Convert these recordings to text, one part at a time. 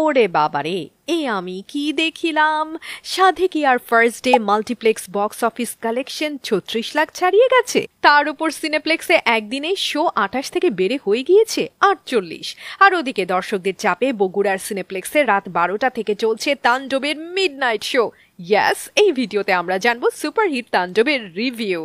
ওরে বাবারে, এ আমি কি দেখিলাম! সাধে কি আর first day multiplex box office collection ৩৬ lakh ছাড়িয়ে গেছে। তার উপর সিনেপ্লেক্সে একদিনে শো ২৮ থেকে বেড়ে হয়ে গিয়েছে ৪৮। আর ওদিকে দর্শকদের চাপে বগুড়ার সিনেপ্লেক্সে রাত ১২টা থেকে চলছে তাণ্ডবের মিডনাইট শো। ইয়েস, এই ভিডিওতে আমরা জানবো সুপারহিট তাণ্ডবের রিভিউ।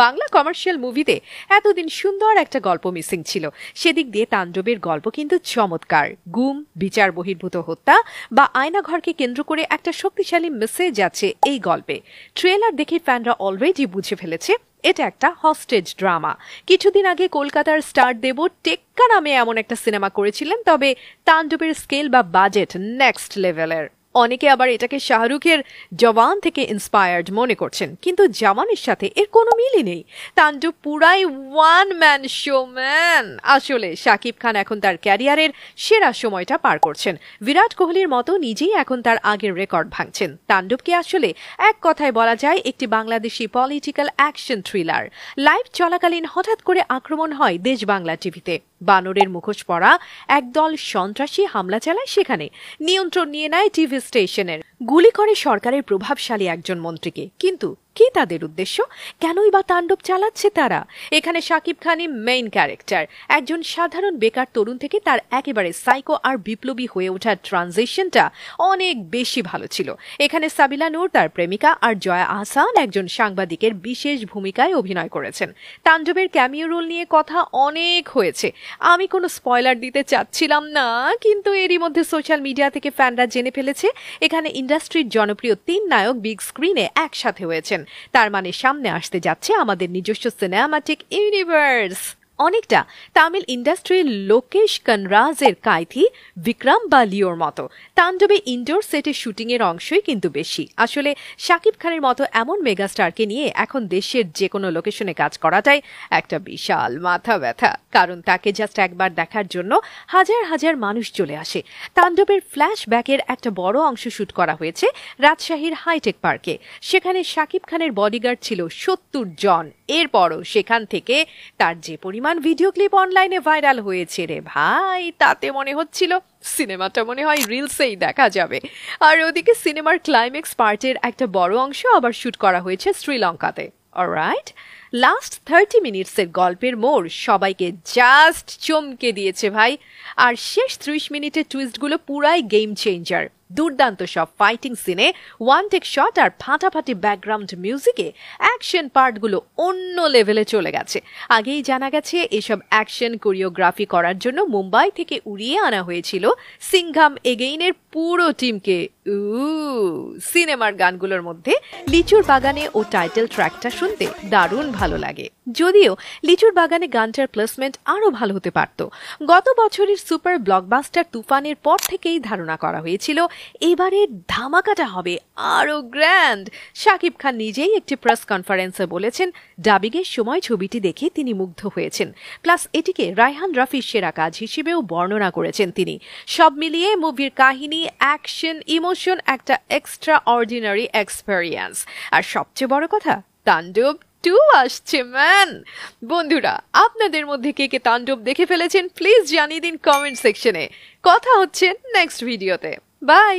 বাংলা কমার্শিয়াল মুভিতে এতদিন সুন্দর একটা গল্প মিসিং ছিল। সেদিক দিয়ে তাণ্ডবের গল্প কিন্তু চমৎকার। গুম, বিচার বহির্ভূত হত্যা বা আয়নাঘরকে কেন্দ্র করে একটা শক্তিশালী মেসেজ আছে এই গল্পে। ট্রেলার দেখে ফ্যানরা অলরেডি বুঝে ফেলেছে এটা একটা হস্টেজ ড্রামা। কিছুদিন আগে কলকাতার স্টার দেব টেক্কা নামে এমন একটা সিনেমা করেছিলেন, তবে তাণ্ডবের স্কেল বা বাজেট নেক্সট লেভেলের। অনেকে আবার এটাকে শাহরুখের জওয়ান থেকে ইন্সপায়ার্ড মনে করছেন, কিন্তু জওয়ানের সাথে এর কোনো মিলই নেই। তাণ্ডব পুরাই ওয়ান ম্যান শো ম্যান। আসলে শাকিব খান এখন তার ক্যারিয়ারের সেরা সময়টা পার করছেন। বিরাট কোহলির মতো নিজেই এখন তার আগের রেকর্ড ভাঙছেন। তাণ্ডবকে আসলে এক কথায় বলা যায় একটি Bangladeshi political action thriller. Live চলাকালীন হঠাৎ করে আক্রমণ হয় দেশ বাংলা টিভিতে। বানরের মুখোশ পরা একদল সন্ত্রাসী হামলা চালায় সেখানে, নিয়ন্ত্রণ নিয়ে নেয় টিভি স্টেশনের, গুলি করে সরকারের প্রভাবশালী একজন মন্ত্রীকে। কিন্তু কি তাদের উদ্দেশ্য? কেনই বা তাণ্ডব চালাচ্ছে তারা? এখানে শাকিব খানই মেইন ক্যারেক্টার। একজন সাধারণ বেকার তরুণ থেকে তার একেবারে সাইকো আর বিপ্লবী হয়ে ওঠার ট্রানজিশনটা অনেক বেশি ভালো ছিল। এখানে সাবিলা নূর তার প্রেমিকা আর জয়া আহসান একজন সাংবাদিকের বিশেষ ভূমিকায় অভিনয় করেছেন। তাণ্ডবের ক্যামিও রোল নিয়ে কথা অনেক হয়েছে, আমি কোনো স্পয়লার দিতে চাচ্ছিলাম না, কিন্তু এরই মধ্যে সোশ্যাল মিডিয়া থেকে ফ্যানরা জেনে ফেলেছে এখানে ইন্ডাস্ট্রির জনপ্রিয় ৩ নায়ক বিগ স্ক্রিনে একসাথে হয়েছেন। তার মানে সামনে আসতে যাচ্ছে আমাদের নিজস্ব সিনেমাটিক ইউনিভার্স, অনেকটা তামিল ইন্ডাস্ট্রির লোকেশ কানরাজের কাইথি, বিক্রম বা লিওর মতো। তাণ্ডবে ইনডোর সেটে শুটিং এর অংশই কিন্তু বেশি। আসলে শাকিব খানের মতো এমন মেগাস্টারকে নিয়ে এখন দেশের যে কোনো লোকেশনে কাজ করাটাই একটা বিশাল মাথা ব্যথা, কারণ তাকে জাস্ট একবার দেখার জন্য হাজার হাজার মানুষ চলে আসে। তাণ্ডবের ফ্ল্যাশব্যাকের একটা বড় অংশ শুট করা হয়েছে রাজশাহীর হাইটেক পার্কে। সেখানে শাকিব খানের বডিগার্ড ছিল ৭০ জন। এরপরও সেখান থেকে তার যে পরিমাণ ভিডিও ক্লিপ অনলাইনে ভাইরাল হয়েছে রে ভাই, তাতে মনে হচ্ছিল সিনেমাটা মনে হয় রিলসেই দেখা যাবে। আর ওদিকে সিনেমার ক্লাইম্যাক্স পার্টের একটা বড় অংশ আবার শুট করা হয়েছে শ্রীলঙ্কাতে। অলরাইট, লাস্ট 30 মিনিটসের গল্পের মোড় সবাইকে জাস্ট চমকে দিয়েছে ভাই। আর শেষ 30 মিনিটের টুইস্টগুলো পুরাই গেম চেঞ্জার। দুর্দান্ত সব ফাইটিং সিনে, ওয়ান টেক শট আর ফাটাফাটি ব্যাকগ্রাউন্ড মিউজিকে অ্যাকশন পার্টগুলো অন্য লেভেলে চলে গেছে। আগেই জানা গেছে এসব অ্যাকশন কোরিওগ্রাফি করার জন্য মুম্বাই থেকে উড়িয়ে আনা হয়েছিল সিংঘাম এগেইনের পুরো টিমকে। সিনেমার গানগুলোর মধ্যে লিচুর বাগানে ও টাইটেল ট্র্যাকটা শুনতে দারুণ ভালো লাগে। যদিও লিচুর বাগানে গানটার প্লেসমেন্ট আরো ভালো হতে পারত। গত বছরের সুপার ব্লকবাস্টার তুফানের পর থেকেই ধারণা করা হয়েছিল এবারের ধামাকাটা হবে আরো গ্র্যান্ড। শাকিব খান নিজেই একটি প্রেস কনফারেন্সে বলেছেন ডাবিংয়ের সময় ছবিটি দেখে তিনি মুগ্ধ হয়েছেন। প্লাস এটিকে রায়হান রাফির সেরা কাজ হিসেবেও বর্ণনা করেছেন তিনি। সব মিলিয়ে মুভির কাহিনী, অ্যাকশন, ইমোশন একটা এক্সট্রা অর্ডিনারি এক্সপেরিয়েন্স। আর সবচেয়ে বড় কথা, তাণ্ডব 2 আসছে ম্যান। বন্ধুরা, আপনাদের মধ্যে কে কে তাণ্ডব দেখে ফেলেছেন প্লিজ জানিয়ে দিন কমেন্ট সেকশনে। কথা হচ্ছে নেক্সট ভিডিওতে। বাই।